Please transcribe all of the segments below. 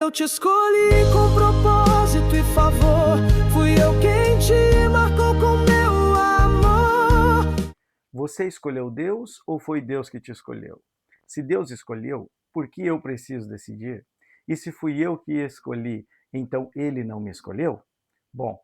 Eu te escolhi com propósito e favor. Fui eu quem te marcou com meu amor. Você escolheu Deus ou foi Deus que te escolheu? Se Deus escolheu, por que eu preciso decidir? E se fui eu que escolhi, então ele não me escolheu? Bom,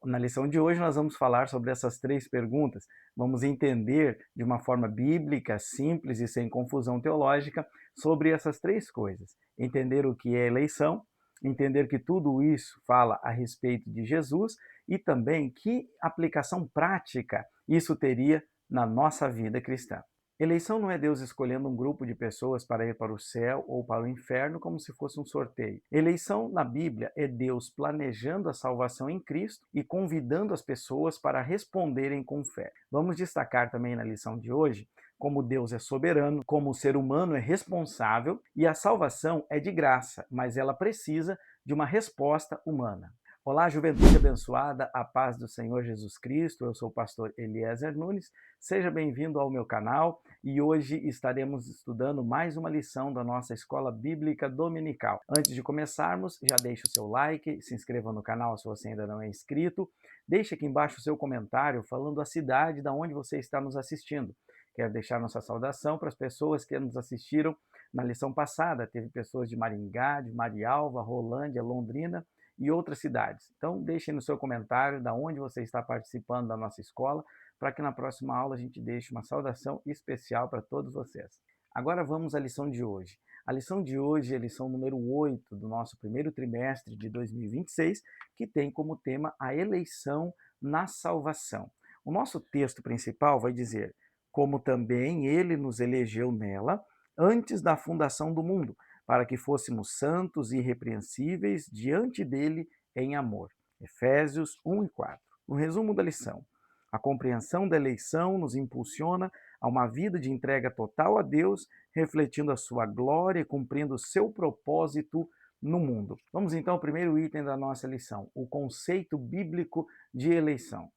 na lição de hoje nós vamos falar sobre essas três perguntas. Vamos entender de uma forma bíblica, simples e sem confusão teológica sobre essas três coisas. Entender o que é eleição, entender que tudo isso fala a respeito de Jesus e também que aplicação prática isso teria na nossa vida cristã. Eleição não é Deus escolhendo um grupo de pessoas para ir para o céu ou para o inferno como se fosse um sorteio. Eleição na Bíblia é Deus planejando a salvação em Cristo e convidando as pessoas para responderem com fé. Vamos destacar também na lição de hoje como Deus é soberano, como o ser humano é responsável e a salvação é de graça, mas ela precisa de uma resposta humana. Olá, juventude abençoada, a paz do Senhor Jesus Cristo. Eu sou o pastor Eliezer Nunes. Seja bem-vindo ao meu canal e hoje estaremos estudando mais uma lição da nossa Escola Bíblica Dominical. Antes de começarmos, já deixe o seu like, se inscreva no canal se você ainda não é inscrito. Deixe aqui embaixo o seu comentário falando a cidade da onde você está nos assistindo. Quero deixar nossa saudação para as pessoas que nos assistiram na lição passada. Teve pessoas de Maringá, de Marialva, Rolândia, Londrina e outras cidades. Então, deixe no seu comentário de onde você está participando da nossa escola, para que na próxima aula a gente deixe uma saudação especial para todos vocês. Agora vamos à lição de hoje. A lição de hoje é a lição número 8 do nosso primeiro trimestre de 2026, que tem como tema a eleição na salvação. O nosso texto principal vai dizer: como também ele nos elegeu nela antes da fundação do mundo, para que fôssemos santos e irrepreensíveis diante dele em amor. Efésios 1 e 4. No resumo da lição, a compreensão da eleição nos impulsiona a uma vida de entrega total a Deus, refletindo a sua glória e cumprindo o seu propósito no mundo. Vamos então ao primeiro item da nossa lição, o conceito bíblico de eleição.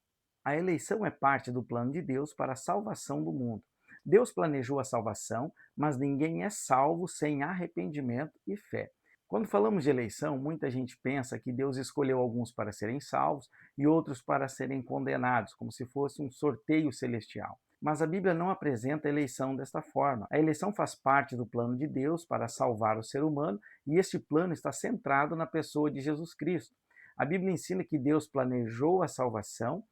A eleição é parte do plano de Deus para a salvação do mundo. Deus planejou a salvação, mas ninguém é salvo sem arrependimento e fé. Quando falamos de eleição, muita gente pensa que Deus escolheu alguns para serem salvos e outros para serem condenados, como se fosse um sorteio celestial. Mas a Bíblia não apresenta a eleição desta forma. A eleição faz parte do plano de Deus para salvar o ser humano e este plano está centrado na pessoa de Jesus Cristo. A Bíblia ensina que Deus planejou a salvação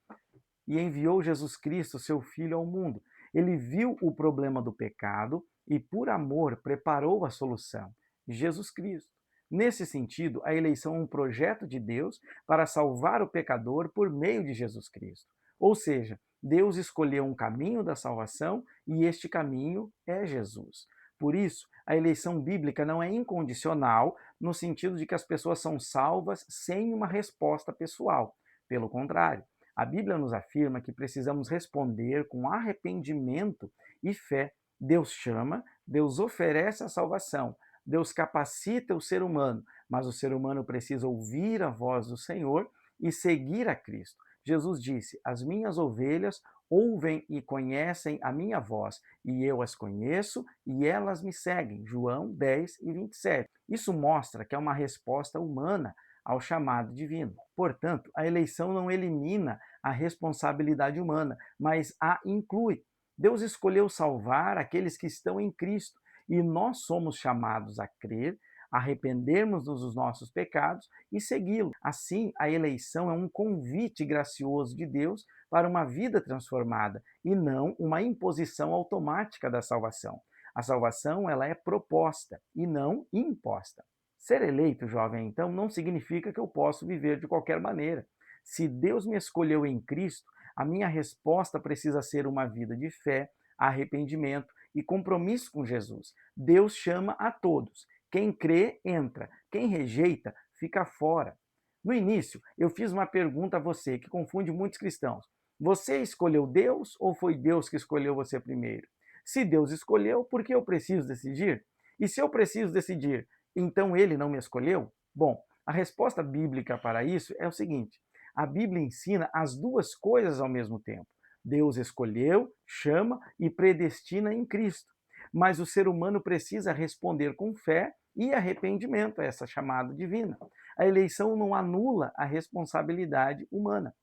e enviou Jesus Cristo, seu Filho, ao mundo. Ele viu o problema do pecado e, por amor, preparou a solução: Jesus Cristo. Nesse sentido, a eleição é um projeto de Deus para salvar o pecador por meio de Jesus Cristo. Ou seja, Deus escolheu um caminho da salvação e este caminho é Jesus. Por isso, a eleição bíblica não é incondicional, no sentido de que as pessoas são salvas sem uma resposta pessoal. Pelo contrário, a Bíblia nos afirma que precisamos responder com arrependimento e fé. Deus chama, Deus oferece a salvação, Deus capacita o ser humano, mas o ser humano precisa ouvir a voz do Senhor e seguir a Cristo. Jesus disse: as minhas ovelhas ouvem e conhecem a minha voz, e eu as conheço e elas me seguem. João 10 e 27. Isso mostra que é uma resposta humana ao chamado divino. Portanto, a eleição não elimina a responsabilidade humana, mas a inclui. Deus escolheu salvar aqueles que estão em Cristo e nós somos chamados a crer, arrependermos-nos dos nossos pecados e segui-lo. Assim, a eleição é um convite gracioso de Deus para uma vida transformada e não uma imposição automática da salvação. A salvação, ela é proposta e não imposta. Ser eleito, jovem, então, não significa que eu posso viver de qualquer maneira. Se Deus me escolheu em Cristo, a minha resposta precisa ser uma vida de fé, arrependimento e compromisso com Jesus. Deus chama a todos. Quem crê, entra. Quem rejeita, fica fora. No início, eu fiz uma pergunta a você que confunde muitos cristãos. Você escolheu Deus ou foi Deus que escolheu você primeiro? Se Deus escolheu, por que eu preciso decidir? E se eu preciso decidir, então ele não me escolheu? Bom, a resposta bíblica para isso é o seguinte: a Bíblia ensina as duas coisas ao mesmo tempo. Deus escolheu, chama e predestina em Cristo. Mas o ser humano precisa responder com fé e arrependimento a essa chamada divina. A eleição não anula a responsabilidade humana.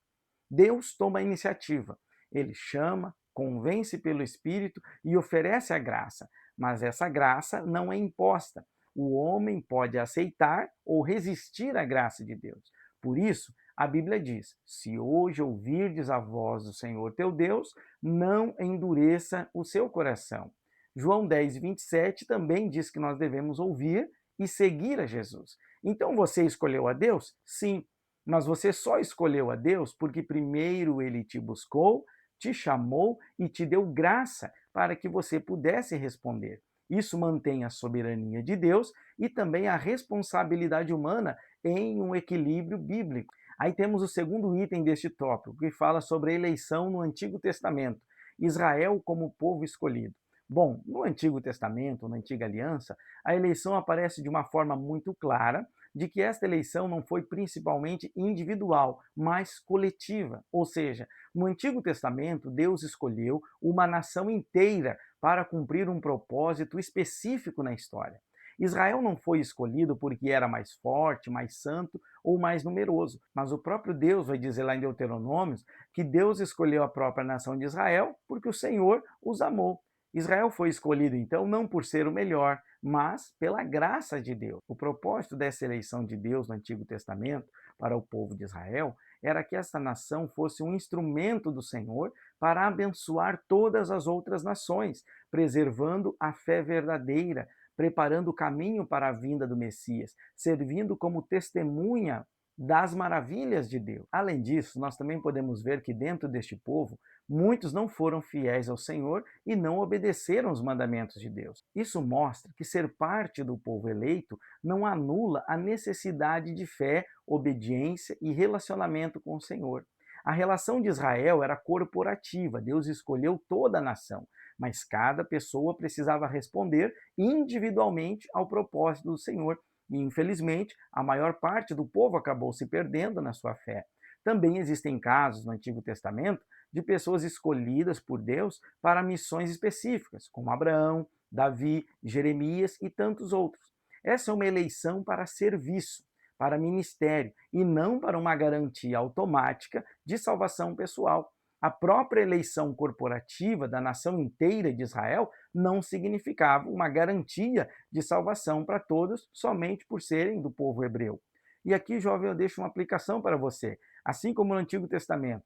Deus toma a iniciativa. Ele chama, convence pelo Espírito e oferece a graça, mas essa graça não é imposta. O homem pode aceitar ou resistir à graça de Deus. Por isso, a Bíblia diz: se hoje ouvirdes a voz do Senhor teu Deus, não endureça o seu coração. João 10, 27 também diz que nós devemos ouvir e seguir a Jesus. Então você escolheu a Deus? Sim, mas você só escolheu a Deus porque primeiro ele te buscou, te chamou e te deu graça para que você pudesse responder. Isso mantém a soberania de Deus e também a responsabilidade humana em um equilíbrio bíblico. Aí temos o segundo item deste tópico, que fala sobre a eleição no Antigo Testamento, Israel como povo escolhido. Bom, no Antigo Testamento, na Antiga Aliança, a eleição aparece de uma forma muito clara de que esta eleição não foi principalmente individual, mas coletiva. Ou seja, no Antigo Testamento, Deus escolheu uma nação inteira para cumprir um propósito específico na história. Israel não foi escolhido porque era mais forte, mais santo ou mais numeroso, mas o próprio Deus vai dizer lá em Deuteronômios que Deus escolheu a própria nação de Israel porque o Senhor os amou. Israel foi escolhido, então, não por ser o melhor, mas pela graça de Deus. O propósito dessa eleição de Deus no Antigo Testamento para o povo de Israel era que essa nação fosse um instrumento do Senhor para abençoar todas as outras nações, preservando a fé verdadeira, preparando o caminho para a vinda do Messias, servindo como testemunha das maravilhas de Deus. Além disso, nós também podemos ver que dentro deste povo, muitos não foram fiéis ao Senhor e não obedeceram os mandamentos de Deus. Isso mostra que ser parte do povo eleito não anula a necessidade de fé, obediência e relacionamento com o Senhor. A relação de Israel era corporativa, Deus escolheu toda a nação, mas cada pessoa precisava responder individualmente ao propósito do Senhor. E, infelizmente, a maior parte do povo acabou se perdendo na sua fé. Também existem casos no Antigo Testamento de pessoas escolhidas por Deus para missões específicas, como Abraão, Davi, Jeremias e tantos outros. Essa é uma eleição para serviço, para ministério, e não para uma garantia automática de salvação pessoal. A própria eleição corporativa da nação inteira de Israel não significava uma garantia de salvação para todos somente por serem do povo hebreu. E aqui, jovem, eu deixo uma aplicação para você. Assim como no Antigo Testamento,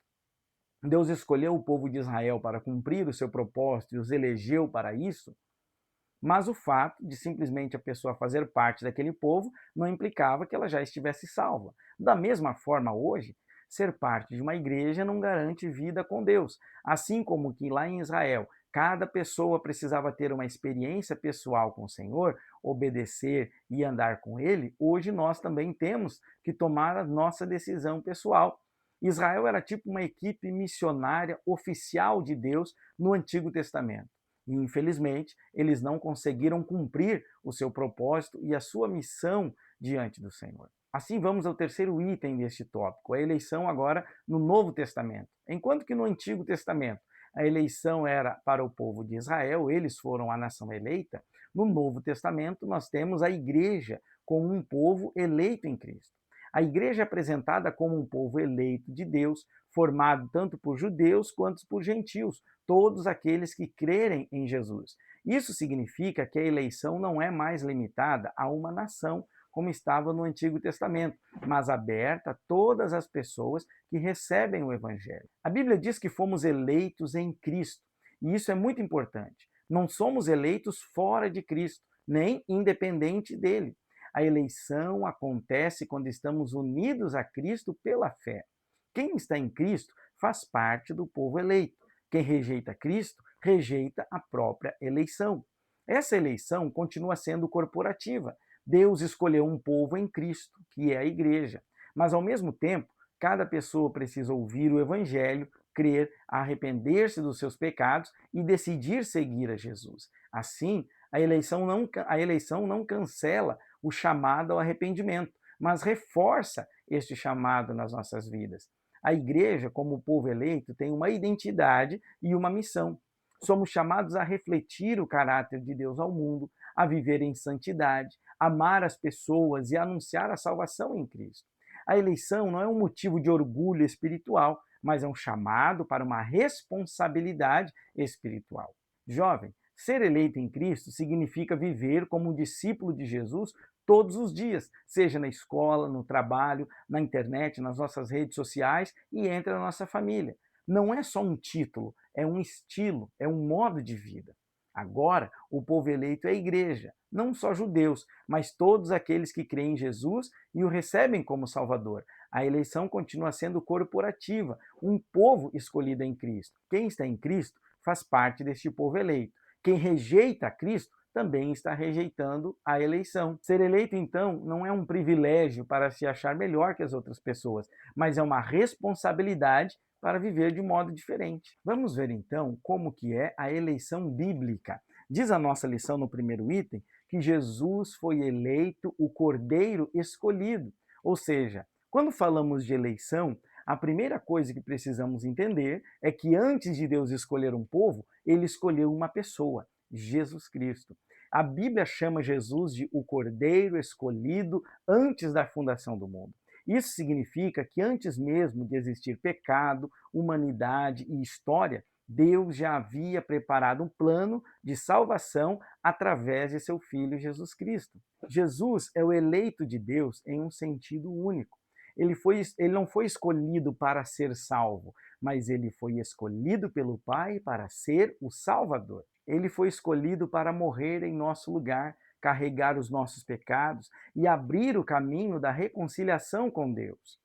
Deus escolheu o povo de Israel para cumprir o seu propósito e os elegeu para isso, mas o fato de simplesmente a pessoa fazer parte daquele povo não implicava que ela já estivesse salva. Da mesma forma, hoje, ser parte de uma igreja não garante vida com Deus. Assim como que lá em Israel, cada pessoa precisava ter uma experiência pessoal com o Senhor, obedecer e andar com Ele, hoje nós também temos que tomar a nossa decisão pessoal. Israel era tipo uma equipe missionária oficial de Deus no Antigo Testamento. E, infelizmente, eles não conseguiram cumprir o seu propósito e a sua missão diante do Senhor. Assim, vamos ao terceiro item deste tópico, a eleição agora no Novo Testamento. Enquanto que no Antigo Testamento a eleição era para o povo de Israel, eles foram a nação eleita, no Novo Testamento nós temos a igreja como um povo eleito em Cristo. A igreja é apresentada como um povo eleito de Deus, formado tanto por judeus quanto por gentios, todos aqueles que crerem em Jesus. Isso significa que a eleição não é mais limitada a uma nação, como estava no Antigo Testamento, mas aberta a todas as pessoas que recebem o Evangelho. A Bíblia diz que fomos eleitos em Cristo, e isso é muito importante. Não somos eleitos fora de Cristo, nem independente dele. A eleição acontece quando estamos unidos a Cristo pela fé. Quem está em Cristo faz parte do povo eleito. Quem rejeita Cristo, rejeita a própria eleição. Essa eleição continua sendo corporativa. Deus escolheu um povo em Cristo, que é a igreja. Mas, ao mesmo tempo, cada pessoa precisa ouvir o Evangelho, crer, arrepender-se dos seus pecados e decidir seguir a Jesus. Assim, a eleição não cancela o chamado ao arrependimento, mas reforça este chamado nas nossas vidas. A igreja, como povo eleito, tem uma identidade e uma missão. Somos chamados a refletir o caráter de Deus ao mundo, a viver em santidade, amar as pessoas e anunciar a salvação em Cristo. A eleição não é um motivo de orgulho espiritual, mas é um chamado para uma responsabilidade espiritual. Jovem, ser eleito em Cristo significa viver como um discípulo de Jesus todos os dias, seja na escola, no trabalho, na internet, nas nossas redes sociais e entre a nossa família. Não é só um título, é um estilo, é um modo de vida. Agora, o povo eleito é a igreja, não só judeus, mas todos aqueles que creem em Jesus e o recebem como Salvador. A eleição continua sendo corporativa, um povo escolhido em Cristo. Quem está em Cristo faz parte deste povo eleito. Quem rejeita Cristo também está rejeitando a eleição. Ser eleito, então, não é um privilégio para se achar melhor que as outras pessoas, mas é uma responsabilidade para viver de modo diferente. Vamos ver então como que é a eleição bíblica. Diz a nossa lição no primeiro item que Jesus foi eleito o Cordeiro escolhido. Ou seja, quando falamos de eleição, a primeira coisa que precisamos entender é que antes de Deus escolher um povo, ele escolheu uma pessoa, Jesus Cristo. A Bíblia chama Jesus de o Cordeiro escolhido antes da fundação do mundo. Isso significa que antes mesmo de existir pecado, humanidade e história, Deus já havia preparado um plano de salvação através de seu Filho Jesus Cristo. Jesus é o eleito de Deus em um sentido único. Ele não foi escolhido para ser salvo, mas ele foi escolhido pelo Pai para ser o Salvador. Ele foi escolhido para morrer em nosso lugar, carregar os nossos pecados e abrir o caminho da reconciliação com Deus.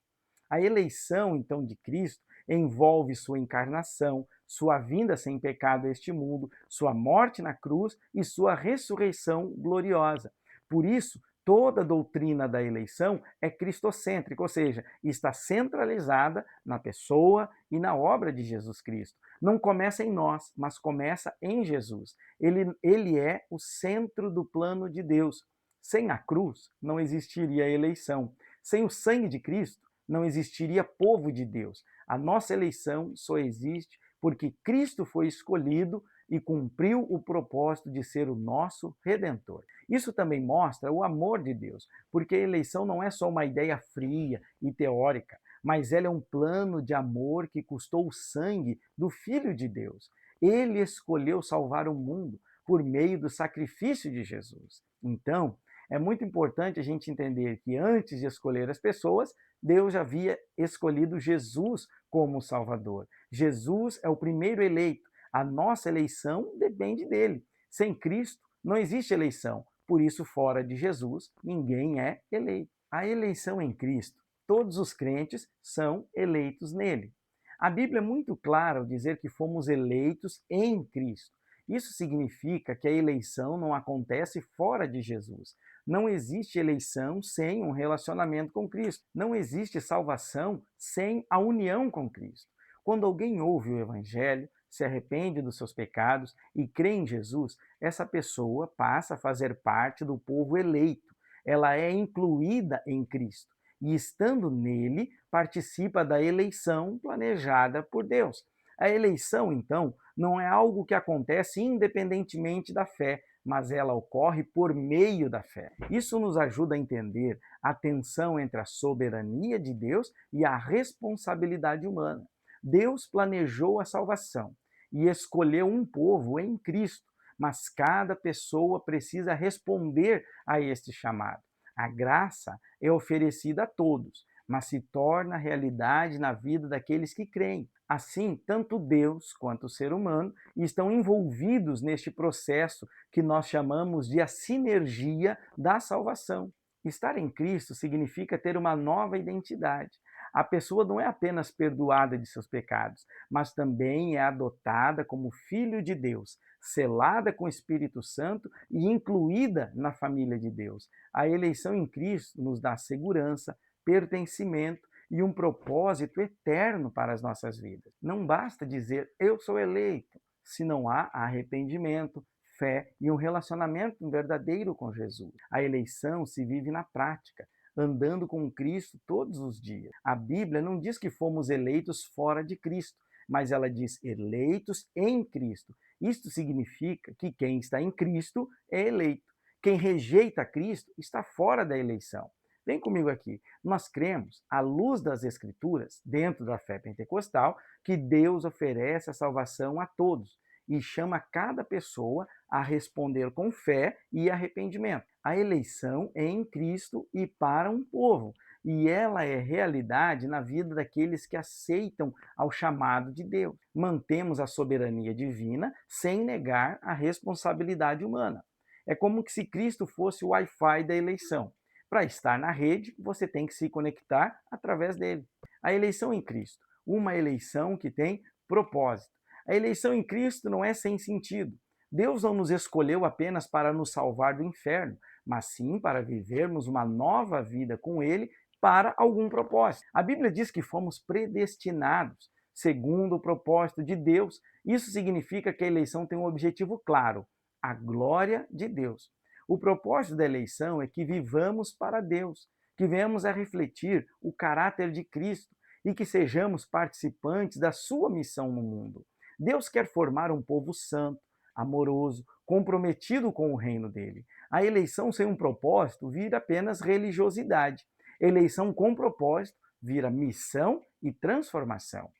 A eleição, então, de Cristo envolve sua encarnação, sua vinda sem pecado a este mundo, sua morte na cruz e sua ressurreição gloriosa. Por isso, toda a doutrina da eleição é cristocêntrica, ou seja, está centralizada na pessoa e na obra de Jesus Cristo. Não começa em nós, mas começa em Jesus. Ele é o centro do plano de Deus. Sem a cruz, não existiria eleição. Sem o sangue de Cristo, não existiria povo de Deus. A nossa eleição só existe porque Cristo foi escolhido e cumpriu o propósito de ser o nosso Redentor. Isso também mostra o amor de Deus, porque a eleição não é só uma ideia fria e teórica, mas ela é um plano de amor que custou o sangue do Filho de Deus. Ele escolheu salvar o mundo por meio do sacrifício de Jesus. Então, é muito importante a gente entender que antes de escolher as pessoas, Deus já havia escolhido Jesus como Salvador. Jesus é o primeiro eleito. A nossa eleição depende dele. Sem Cristo, não existe eleição. Por isso, fora de Jesus, ninguém é eleito. A eleição em Cristo, todos os crentes são eleitos nele. A Bíblia é muito clara ao dizer que fomos eleitos em Cristo. Isso significa que a eleição não acontece fora de Jesus. Não existe eleição sem um relacionamento com Cristo. Não existe salvação sem a união com Cristo. Quando alguém ouve o Evangelho, se arrepende dos seus pecados e crê em Jesus, essa pessoa passa a fazer parte do povo eleito. Ela é incluída em Cristo e, estando nele, participa da eleição planejada por Deus. A eleição, então, não é algo que acontece independentemente da fé, mas ela ocorre por meio da fé. Isso nos ajuda a entender a tensão entre a soberania de Deus e a responsabilidade humana. Deus planejou a salvação e escolheu um povo em Cristo, mas cada pessoa precisa responder a este chamado. A graça é oferecida a todos, mas se torna realidade na vida daqueles que creem. Assim, tanto Deus quanto o ser humano estão envolvidos neste processo que nós chamamos de a sinergia da salvação. Estar em Cristo significa ter uma nova identidade. A pessoa não é apenas perdoada de seus pecados, mas também é adotada como filho de Deus, selada com o Espírito Santo e incluída na família de Deus. A eleição em Cristo nos dá segurança, pertencimento e um propósito eterno para as nossas vidas. Não basta dizer, eu sou eleito, se não há arrependimento, fé e um relacionamento verdadeiro com Jesus. A eleição se vive na prática, andando com Cristo todos os dias. A Bíblia não diz que fomos eleitos fora de Cristo, mas ela diz eleitos em Cristo. Isto significa que quem está em Cristo é eleito. Quem rejeita Cristo está fora da eleição. Vem comigo aqui. Nós cremos, à luz das Escrituras, dentro da fé pentecostal, que Deus oferece a salvação a todos e chama cada pessoa a responder com fé e arrependimento. A eleição é em Cristo e para um povo, e ela é realidade na vida daqueles que aceitam ao chamado de Deus. Mantemos a soberania divina sem negar a responsabilidade humana. É como se Cristo fosse o Wi-Fi da eleição. Para estar na rede, você tem que se conectar através dele. A eleição em Cristo, uma eleição que tem propósito. A eleição em Cristo não é sem sentido. Deus não nos escolheu apenas para nos salvar do inferno, mas sim para vivermos uma nova vida com Ele para algum propósito. A Bíblia diz que fomos predestinados segundo o propósito de Deus. Isso significa que a eleição tem um objetivo claro: a glória de Deus. O propósito da eleição é que vivamos para Deus, que venhamos a refletir o caráter de Cristo e que sejamos participantes da sua missão no mundo. Deus quer formar um povo santo, amoroso, comprometido com o reino dele. A eleição sem um propósito vira apenas religiosidade. Eleição com propósito vira missão e transformação.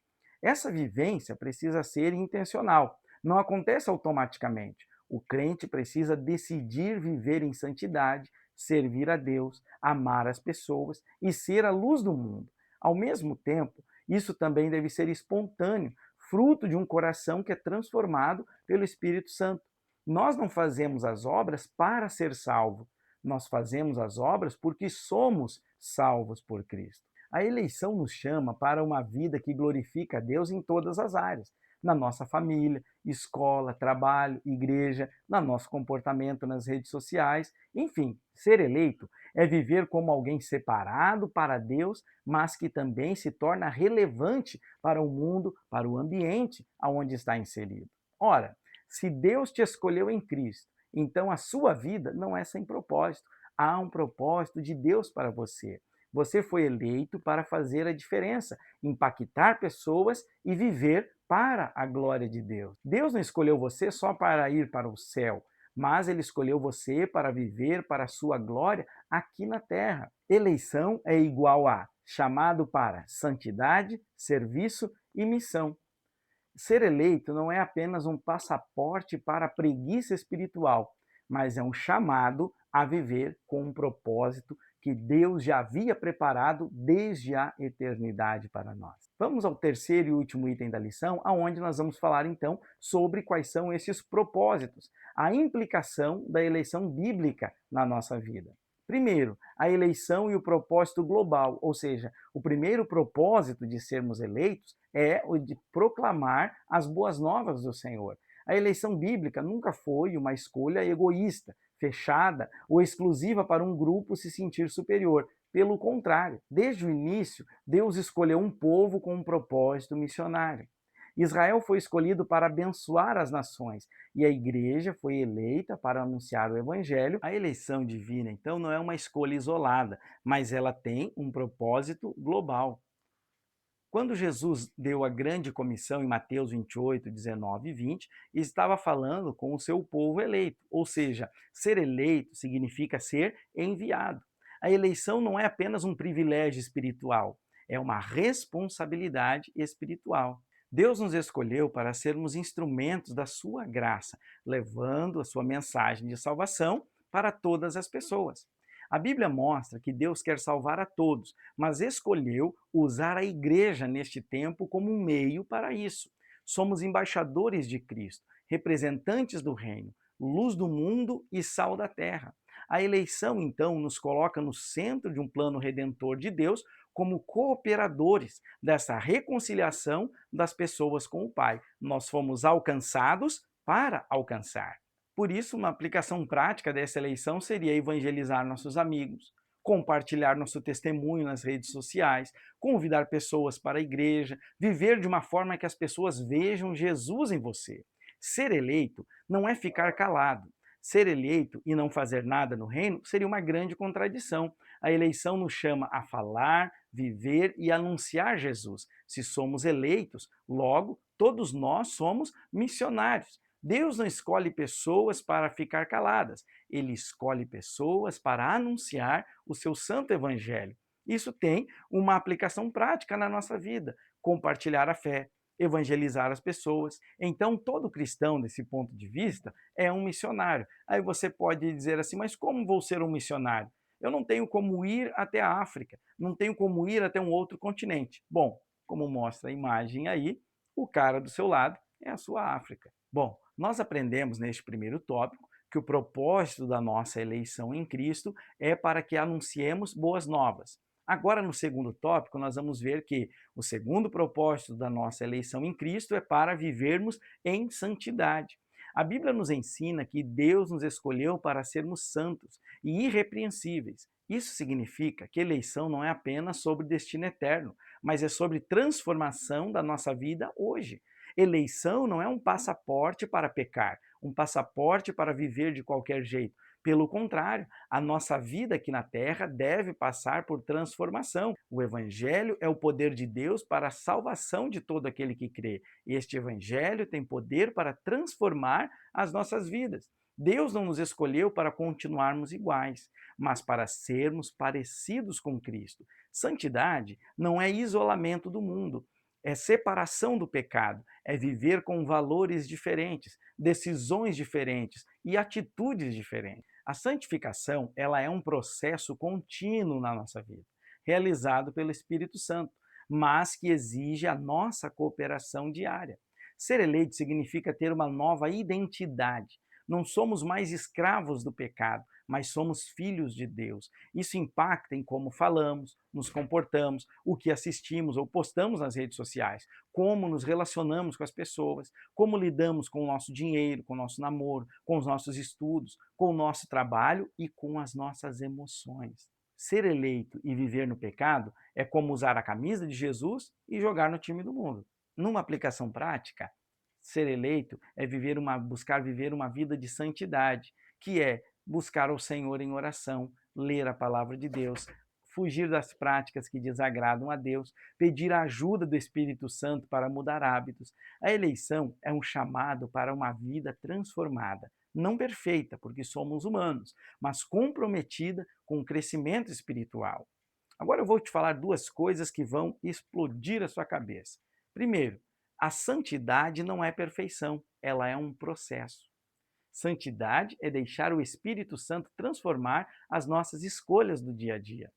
Essa vivência precisa ser intencional, não acontece automaticamente. O crente precisa decidir viver em santidade, servir a Deus, amar as pessoas e ser a luz do mundo. Ao mesmo tempo, isso também deve ser espontâneo, fruto de um coração que é transformado pelo Espírito Santo. Nós não fazemos as obras para ser salvo, nós fazemos as obras porque somos salvos por Cristo. A eleição nos chama para uma vida que glorifica a Deus em todas as áreas. Na nossa família, escola, trabalho, igreja, no nosso comportamento nas redes sociais. Enfim, ser eleito é viver como alguém separado para Deus, mas que também se torna relevante para o mundo, para o ambiente aonde está inserido. Ora, se Deus te escolheu em Cristo, então a sua vida não é sem propósito. Há um propósito de Deus para você. Você foi eleito para fazer a diferença, impactar pessoas e viver para a glória de Deus. Deus não escolheu você só para ir para o céu, mas Ele escolheu você para viver para a sua glória aqui na terra. Eleição é igual a chamado para santidade, serviço e missão. Ser eleito não é apenas um passaporte para a preguiça espiritual, mas é um chamado a viver com um propósito que Deus já havia preparado desde a eternidade para nós. Vamos ao terceiro e último item da lição, aonde nós vamos falar então sobre quais são esses propósitos, a implicação da eleição bíblica na nossa vida. Primeiro, a eleição e o propósito global, ou seja, o primeiro propósito de sermos eleitos é o de proclamar as boas novas do Senhor. A eleição bíblica nunca foi uma escolha egoísta, fechada ou exclusiva para um grupo se sentir superior. Pelo contrário, desde o início, Deus escolheu um povo com um propósito missionário. Israel foi escolhido para abençoar as nações e a igreja foi eleita para anunciar o evangelho. A eleição divina, então, não é uma escolha isolada, mas ela tem um propósito global. Quando Jesus deu a grande comissão em Mateus 28, 19 e 20, estava falando com o seu povo eleito, ou seja, ser eleito significa ser enviado. A eleição não é apenas um privilégio espiritual, é uma responsabilidade espiritual. Deus nos escolheu para sermos instrumentos da sua graça, levando a sua mensagem de salvação para todas as pessoas. A Bíblia mostra que Deus quer salvar a todos, mas escolheu usar a igreja neste tempo como um meio para isso. Somos embaixadores de Cristo, representantes do reino, luz do mundo e sal da terra. A eleição, então, nos coloca no centro de um plano redentor de Deus como cooperadores dessa reconciliação das pessoas com o Pai. Nós fomos alcançados para alcançar. Por isso, uma aplicação prática dessa eleição seria evangelizar nossos amigos, compartilhar nosso testemunho nas redes sociais, convidar pessoas para a igreja, viver de uma forma que as pessoas vejam Jesus em você. Ser eleito não é ficar calado. Ser eleito e não fazer nada no reino seria uma grande contradição. A eleição nos chama a falar, viver e anunciar Jesus. Se somos eleitos, logo, todos nós somos missionários. Deus não escolhe pessoas para ficar caladas, ele escolhe pessoas para anunciar o seu santo evangelho. Isso tem uma aplicação prática na nossa vida: compartilhar a fé, evangelizar as pessoas. Então, todo cristão, desse ponto de vista, é um missionário. Aí você pode dizer assim: mas como vou ser um missionário? Eu não tenho como ir até a África, não tenho como ir até um outro continente. Bom, como mostra a imagem aí, o cara do seu lado é a sua África. Bom, nós aprendemos neste primeiro tópico que o propósito da nossa eleição em Cristo é para que anunciemos boas novas. Agora, no segundo tópico, nós vamos ver que o segundo propósito da nossa eleição em Cristo é para vivermos em santidade. A Bíblia nos ensina que Deus nos escolheu para sermos santos e irrepreensíveis. Isso significa que eleição não é apenas sobre destino eterno, mas é sobre transformação da nossa vida hoje. Eleição não é um passaporte para pecar, um passaporte para viver de qualquer jeito. Pelo contrário, a nossa vida aqui na Terra deve passar por transformação. O Evangelho é o poder de Deus para a salvação de todo aquele que crê. Este Evangelho tem poder para transformar as nossas vidas. Deus não nos escolheu para continuarmos iguais, mas para sermos parecidos com Cristo. Santidade não é isolamento do mundo, é separação do pecado, é viver com valores diferentes, decisões diferentes e atitudes diferentes. A santificação, ela é um processo contínuo na nossa vida, realizado pelo Espírito Santo, mas que exige a nossa cooperação diária. Ser eleito significa ter uma nova identidade. Não somos mais escravos do pecado, mas somos filhos de Deus. Isso impacta em como falamos, nos comportamos, o que assistimos ou postamos nas redes sociais, como nos relacionamos com as pessoas, como lidamos com o nosso dinheiro, com o nosso namoro, com os nossos estudos, com o nosso trabalho e com as nossas emoções. Ser eleito e viver no pecado é como usar a camisa de Jesus e jogar no time do mundo. Numa aplicação prática, ser eleito é buscar viver uma vida de santidade, que é buscar o Senhor em oração, ler a palavra de Deus, fugir das práticas que desagradam a Deus, pedir a ajuda do Espírito Santo para mudar hábitos. A eleição é um chamado para uma vida transformada, não perfeita, porque somos humanos, mas comprometida com o crescimento espiritual. Agora eu vou te falar duas coisas que vão explodir a sua cabeça. Primeiro, a santidade não é perfeição, ela é um processo. Santidade é deixar o Espírito Santo transformar as nossas escolhas do dia a dia.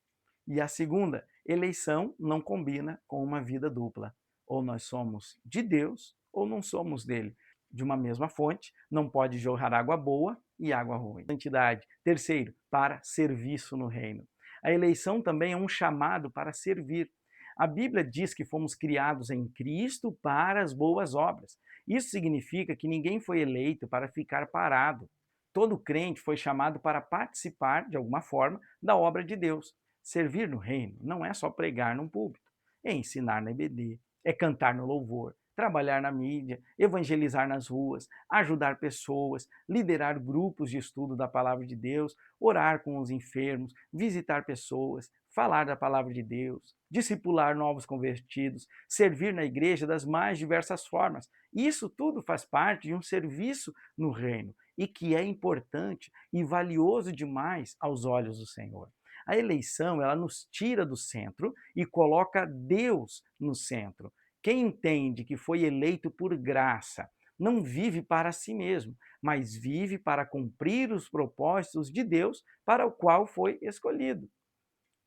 E a segunda, eleição não combina com uma vida dupla. Ou nós somos de Deus ou não somos dele. De uma mesma fonte, não pode jorrar água boa e água ruim. Santidade. Terceiro, para serviço no reino. A eleição também é um chamado para servir. A Bíblia diz que fomos criados em Cristo para as boas obras. Isso significa que ninguém foi eleito para ficar parado. Todo crente foi chamado para participar, de alguma forma, da obra de Deus. Servir no reino não é só pregar num púlpito, é ensinar na EBD, é cantar no louvor, trabalhar na mídia, evangelizar nas ruas, ajudar pessoas, liderar grupos de estudo da palavra de Deus, orar com os enfermos, visitar pessoas, falar da palavra de Deus, discipular novos convertidos, servir na igreja das mais diversas formas. Isso tudo faz parte de um serviço no reino e que é importante e valioso demais aos olhos do Senhor. A eleição, ela nos tira do centro e coloca Deus no centro. Quem entende que foi eleito por graça não vive para si mesmo, mas vive para cumprir os propósitos de Deus para o qual foi escolhido.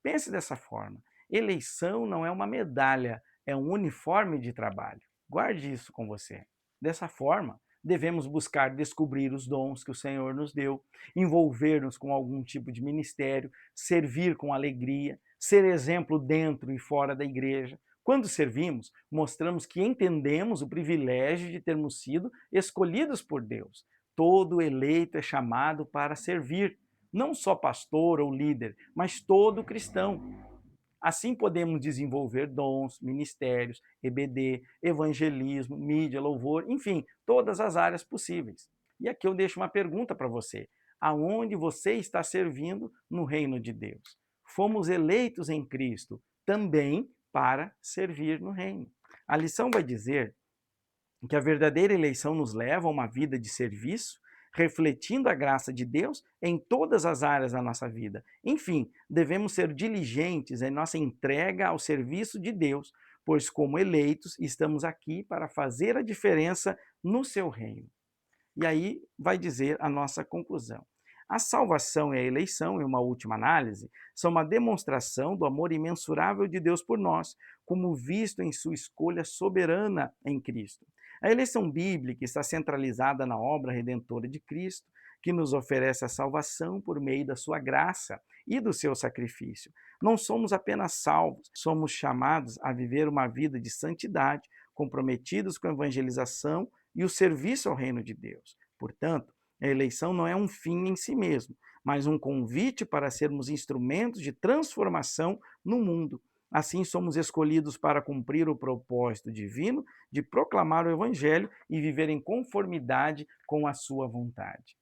Pense dessa forma: eleição não é uma medalha, é um uniforme de trabalho. Guarde isso com você. Dessa forma, devemos buscar descobrir os dons que o Senhor nos deu, envolver-nos com algum tipo de ministério, servir com alegria, ser exemplo dentro e fora da igreja. Quando servimos, mostramos que entendemos o privilégio de termos sido escolhidos por Deus. Todo eleito é chamado para servir, não só pastor ou líder, mas todo cristão. Assim podemos desenvolver dons, ministérios, EBD, evangelismo, mídia, louvor, enfim, todas as áreas possíveis. E aqui eu deixo uma pergunta para você: aonde você está servindo no reino de Deus? Fomos eleitos em Cristo também para servir no reino. A lição vai dizer que a verdadeira eleição nos leva a uma vida de serviço, refletindo a graça de Deus em todas as áreas da nossa vida. Enfim, devemos ser diligentes em nossa entrega ao serviço de Deus, pois, como eleitos, estamos aqui para fazer a diferença no seu reino. E aí vai dizer a nossa conclusão. A salvação e a eleição, em uma última análise, são uma demonstração do amor imensurável de Deus por nós, como visto em sua escolha soberana em Cristo. A eleição bíblica está centralizada na obra redentora de Cristo, que nos oferece a salvação por meio da sua graça e do seu sacrifício. Não somos apenas salvos, somos chamados a viver uma vida de santidade, comprometidos com a evangelização e o serviço ao reino de Deus. Portanto, a eleição não é um fim em si mesmo, mas um convite para sermos instrumentos de transformação no mundo. Assim, somos escolhidos para cumprir o propósito divino de proclamar o Evangelho e viver em conformidade com a sua vontade.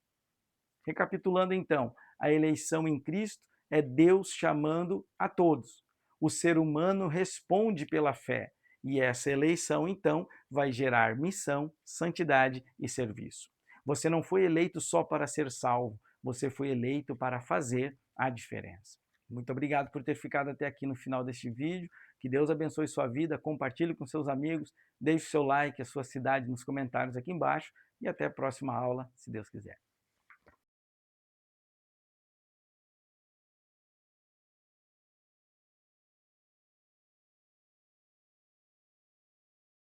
Recapitulando então, a eleição em Cristo é Deus chamando a todos. O ser humano responde pela fé, e essa eleição, então, vai gerar missão, santidade e serviço. Você não foi eleito só para ser salvo, você foi eleito para fazer a diferença. Muito obrigado por ter ficado até aqui no final deste vídeo. Que Deus abençoe sua vida, compartilhe com seus amigos, deixe seu like, a sua cidade nos comentários aqui embaixo e até a próxima aula, se Deus quiser.